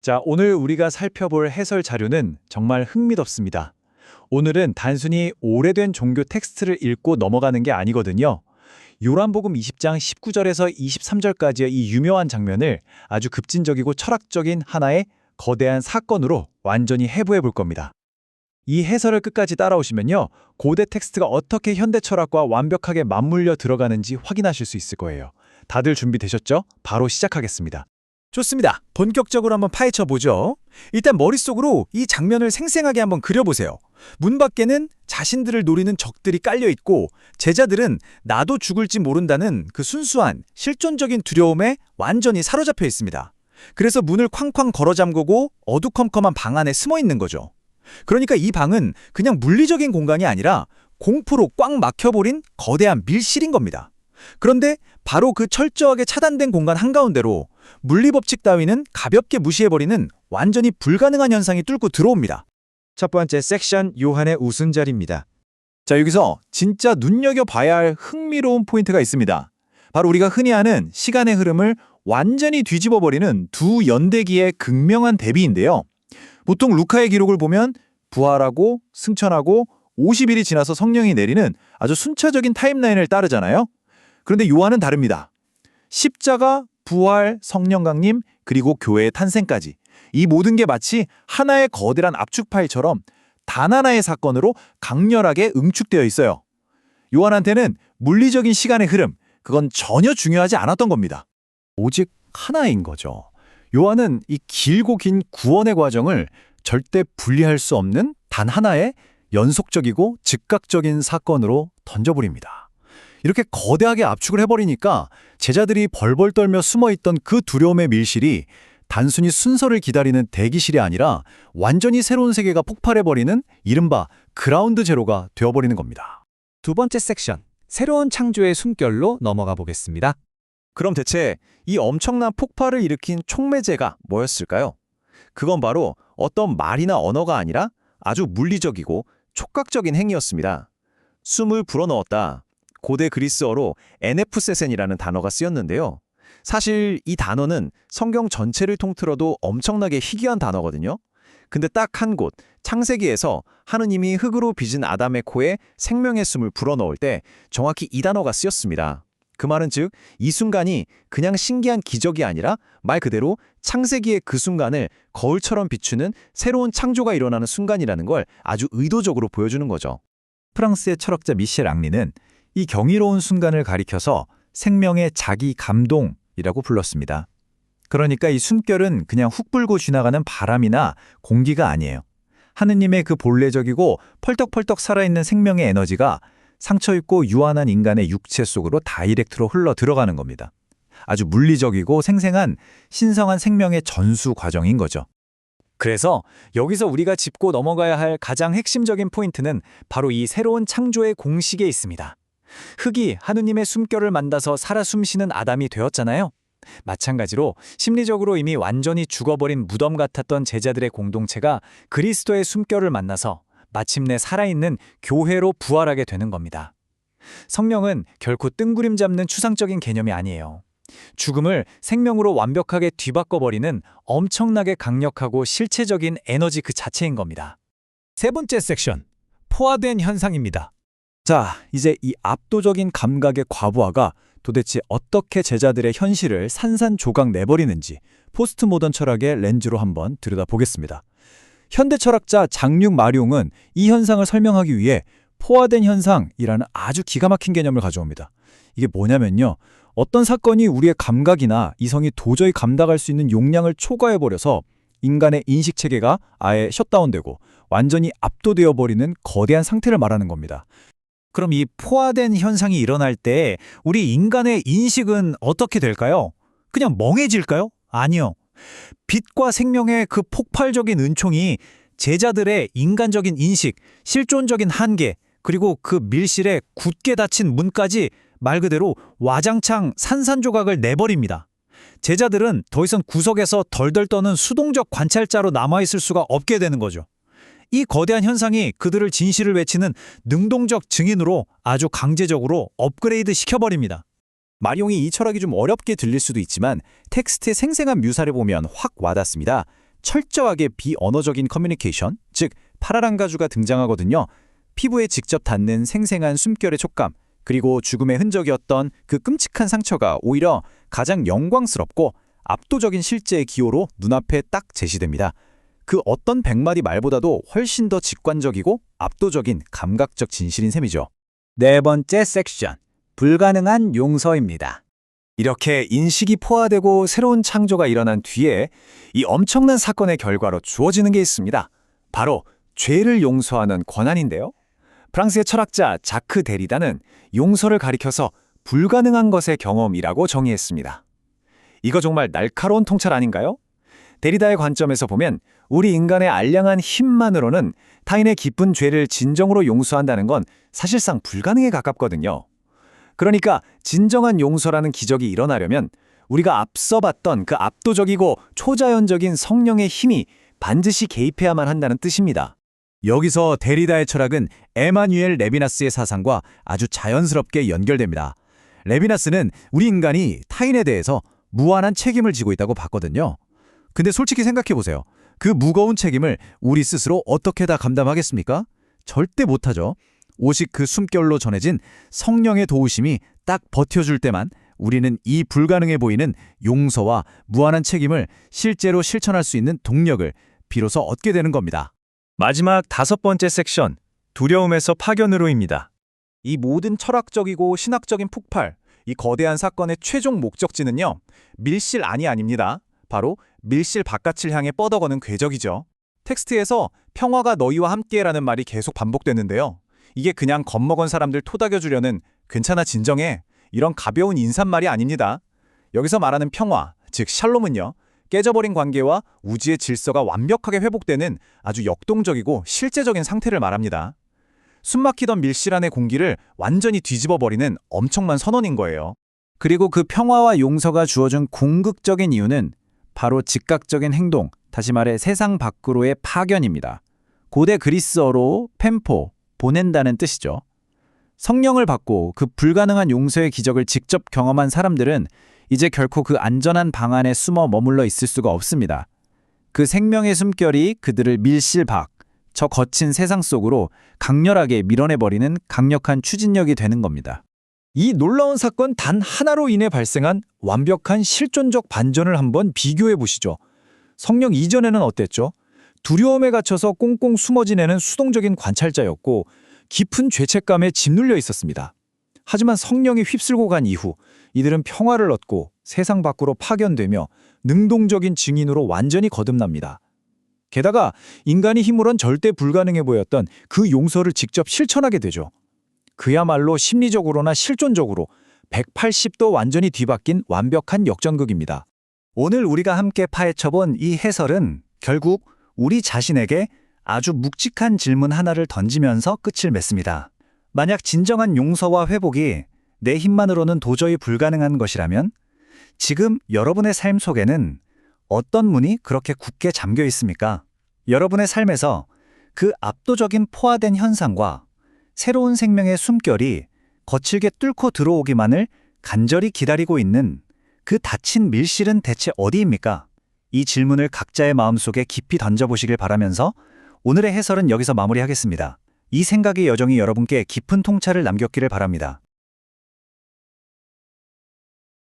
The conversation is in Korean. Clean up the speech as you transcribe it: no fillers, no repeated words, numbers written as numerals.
자, 오늘 우리가 살펴볼 해설 자료는 정말 흥미롭습니다. 오늘은 단순히 오래된 종교 텍스트를 읽고 넘어가는 게 아니거든요. 요한복음 20장 19절에서 23절까지의 이 유명한 장면을 아주 급진적이고 철학적인 하나의 거대한 사건으로 완전히 해부해 볼 겁니다. 이 해설을 끝까지 따라오시면요, 고대 텍스트가 어떻게 현대 철학과 완벽하게 맞물려 들어가는지 확인하실 수 있을 거예요. 다들 준비되셨죠? 바로 시작하겠습니다. 좋습니다. 본격적으로 한번 파헤쳐 보죠. 일단 머릿속으로 이 장면을 생생하게 한번 그려보세요. 문 밖에는 자신들을 노리는 적들이 깔려 있고 제자들은 나도 죽을지 모른다는 그 순수한 실존적인 두려움에 완전히 사로잡혀 있습니다. 그래서 문을 쾅쾅 걸어 잠그고 어두컴컴한 방 안에 숨어 있는 거죠. 그러니까 이 방은 그냥 물리적인 공간이 아니라 공포로 꽉 막혀버린 거대한 밀실인 겁니다. 그런데 바로 그 철저하게 차단된 공간 한가운데로 물리법칙 따위는 가볍게 무시해버리는 완전히 불가능한 현상이 뚫고 들어옵니다. 첫 번째 섹션 요한의 우순절입니다. 자, 여기서 진짜 눈여겨봐야 할 흥미로운 포인트가 있습니다. 바로 우리가 흔히 아는 시간의 흐름을 완전히 뒤집어버리는 두 연대기의 극명한 대비인데요. 보통 루카의 기록을 보면 부활하고 승천하고 50일이 지나서 성령이 내리는 아주 순차적인 타임라인을 따르잖아요. 그런데 요한은 다릅니다. 십자가, 부활, 성령 강림, 그리고 교회의 탄생까지 이 모든 게 마치 하나의 거대한 압축파일처럼 단 하나의 사건으로 강렬하게 응축되어 있어요. 요한한테는 물리적인 시간의 흐름, 그건 전혀 중요하지 않았던 겁니다. 오직 하나인 거죠. 요한은 이 길고 긴 구원의 과정을 절대 분리할 수 없는 단 하나의 연속적이고 즉각적인 사건으로 던져버립니다. 이렇게 거대하게 압축을 해버리니까 제자들이 벌벌 떨며 숨어있던 그 두려움의 밀실이 단순히 순서를 기다리는 대기실이 아니라 완전히 새로운 세계가 폭발해버리는 이른바 그라운드 제로가 되어버리는 겁니다. 두 번째 섹션, 새로운 창조의 숨결로 넘어가 보겠습니다. 그럼 대체 이 엄청난 폭발을 일으킨 촉매제가 뭐였을까요? 그건 바로 어떤 말이나 언어가 아니라 아주 물리적이고 촉각적인 행위였습니다. 숨을 불어넣었다. 고대 그리스어로 에네프세센이라는 단어가 쓰였는데요. 사실 이 단어는 성경 전체를 통틀어도 엄청나게 희귀한 단어거든요. 근데 딱 한 곳, 창세기에서 하느님이 흙으로 빚은 아담의 코에 생명의 숨을 불어넣을 때 정확히 이 단어가 쓰였습니다. 그 말은 즉, 이 순간이 그냥 신기한 기적이 아니라 말 그대로 창세기의 그 순간을 거울처럼 비추는 새로운 창조가 일어나는 순간이라는 걸 아주 의도적으로 보여주는 거죠. 프랑스의 철학자 미셸 앙리는 이 경이로운 순간을 가리켜서 생명의 자기 감동이라고 불렀습니다. 그러니까 이 숨결은 그냥 훅 불고 지나가는 바람이나 공기가 아니에요. 하느님의 그 본래적이고 펄떡펄떡 살아있는 생명의 에너지가 상처입고 유한한 인간의 육체 속으로 다이렉트로 흘러 들어가는 겁니다. 아주 물리적이고 생생한 신성한 생명의 전수 과정인 거죠. 그래서 여기서 우리가 짚고 넘어가야 할 가장 핵심적인 포인트는 바로 이 새로운 창조의 공식에 있습니다. 흙이 하느님의 숨결을 만나서 살아 숨쉬는 아담이 되었잖아요. 마찬가지로 심리적으로 이미 완전히 죽어버린 무덤 같았던 제자들의 공동체가 그리스도의 숨결을 만나서 마침내 살아있는 교회로 부활하게 되는 겁니다. 성령은 결코 뜬구름 잡는 추상적인 개념이 아니에요. 죽음을 생명으로 완벽하게 뒤바꿔버리는 엄청나게 강력하고 실체적인 에너지 그 자체인 겁니다. 세 번째 섹션, 포화된 현상입니다. 자, 이제 이 압도적인 감각의 과부하가 도대체 어떻게 제자들의 현실을 산산조각 내버리는지 포스트 모던 철학의 렌즈로 한번 들여다보겠습니다. 현대 철학자 장육 마룡은 이 현상을 설명하기 위해 포화된 현상이라는 아주 기가 막힌 개념을 가져옵니다. 이게 뭐냐면요, 어떤 사건이 우리의 감각이나 이성이 도저히 감당할 수 있는 용량을 초과해버려서 인간의 인식체계가 아예 셧다운되고 완전히 압도되어 버리는 거대한 상태를 말하는 겁니다. 그럼 이 포화된 현상이 일어날 때 우리 인간의 인식은 어떻게 될까요? 그냥 멍해질까요? 아니요. 빛과 생명의 그 폭발적인 은총이 제자들의 인간적인 인식, 실존적인 한계, 그리고 그 밀실에 굳게 닫힌 문까지 말 그대로 와장창 산산조각을 내버립니다. 제자들은 더 이상 구석에서 덜덜 떠는 수동적 관찰자로 남아있을 수가 없게 되는 거죠. 이 거대한 현상이 그들을 진실을 외치는 능동적 증인으로 아주 강제적으로 업그레이드 시켜버립니다. 마룡이 이 철학이 좀 어렵게 들릴 수도 있지만 텍스트의 생생한 묘사를 보면 확 와닿습니다. 철저하게 비언어적인 커뮤니케이션, 즉 파라랑 가주가 등장하거든요. 피부에 직접 닿는 생생한 숨결의 촉감, 그리고 죽음의 흔적이었던 그 끔찍한 상처가 오히려 가장 영광스럽고 압도적인 실제의 기호로 눈앞에 딱 제시됩니다. 그 어떤 100마디 말보다도 훨씬 더 직관적이고 압도적인 감각적 진실인 셈이죠. 네 번째 섹션, 불가능한 용서입니다. 이렇게 인식이 포화되고 새로운 창조가 일어난 뒤에 이 엄청난 사건의 결과로 주어지는 게 있습니다. 바로 죄를 용서하는 권한인데요. 프랑스의 철학자 자크 데리다는 용서를 가리켜서 불가능한 것의 경험이라고 정의했습니다. 이거 정말 날카로운 통찰 아닌가요? 데리다의 관점에서 보면 우리 인간의 알량한 힘만으로는 타인의 깊은 죄를 진정으로 용서한다는 건 사실상 불가능에 가깝거든요. 그러니까 진정한 용서라는 기적이 일어나려면 우리가 앞서 봤던 그 압도적이고 초자연적인 성령의 힘이 반드시 개입해야만 한다는 뜻입니다. 여기서 데리다의 철학은 에마뉴엘 레비나스의 사상과 아주 자연스럽게 연결됩니다. 레비나스는 우리 인간이 타인에 대해서 무한한 책임을 지고 있다고 봤거든요. 근데 솔직히 생각해보세요. 그 무거운 책임을 우리 스스로 어떻게 다 감당하겠습니까? 절대 못하죠. 오직 그 숨결로 전해진 성령의 도우심이 딱 버텨줄 때만 우리는 이 불가능해 보이는 용서와 무한한 책임을 실제로 실천할 수 있는 동력을 비로소 얻게 되는 겁니다. 마지막 5번째 섹션, 두려움에서 파견으로입니다. 이 모든 철학적이고 신학적인 폭발, 이 거대한 사건의 최종 목적지는요, 밀실 안이 아닙니다. 바로 밀실 바깥을 향해 뻗어가는 궤적이죠. 텍스트에서 평화가 너희와 함께라는 말이 계속 반복되는데요. 이게 그냥 겁먹은 사람들 토닥여주려는 괜찮아 진정해 이런 가벼운 인사말이 아닙니다. 여기서 말하는 평화, 즉 샬롬은요, 깨져버린 관계와 우주의 질서가 완벽하게 회복되는 아주 역동적이고 실제적인 상태를 말합니다. 숨막히던 밀실 안의 공기를 완전히 뒤집어버리는 엄청난 선언인 거예요. 그리고 그 평화와 용서가 주어준 궁극적인 이유는 바로 즉각적인 행동, 다시 말해 세상 밖으로의 파견입니다. 고대 그리스어로 펜포, 보낸다는 뜻이죠. 성령을 받고 그 불가능한 용서의 기적을 직접 경험한 사람들은 이제 결코 그 안전한 방 안에 숨어 머물러 있을 수가 없습니다. 그 생명의 숨결이 그들을 밀실 밖, 저 거친 세상 속으로 강렬하게 밀어내버리는 강력한 추진력이 되는 겁니다. 이 놀라운 사건 단 하나로 인해 발생한 완벽한 실존적 반전을 한번 비교해 보시죠. 성령 이전에는 어땠죠? 두려움에 갇혀서 꽁꽁 숨어 지내는 수동적인 관찰자였고 깊은 죄책감에 짓눌려 있었습니다. 하지만 성령이 휩쓸고 간 이후 이들은 평화를 얻고 세상 밖으로 파견되며 능동적인 증인으로 완전히 거듭납니다. 게다가 인간이 힘으론 절대 불가능해 보였던 그 용서를 직접 실천하게 되죠. 그야말로 심리적으로나 실존적으로 180도 완전히 뒤바뀐 완벽한 역전극입니다. 오늘 우리가 함께 파헤쳐본 이 해설은 결국 우리 자신에게 아주 묵직한 질문 하나를 던지면서 끝을 맺습니다. 만약 진정한 용서와 회복이 내 힘만으로는 도저히 불가능한 것이라면 지금 여러분의 삶 속에는 어떤 문이 그렇게 굳게 잠겨 있습니까? 여러분의 삶에서 그 압도적인 포화된 현상과 새로운 생명의 숨결이 거칠게 뚫고 들어오기만을 간절히 기다리고 있는 그 닫힌 밀실은 대체 어디입니까? 이 질문을 각자의 마음속에 깊이 던져보시길 바라면서 오늘의 해설은 여기서 마무리하겠습니다. 이 생각의 여정이 여러분께 깊은 통찰을 남겼기를 바랍니다.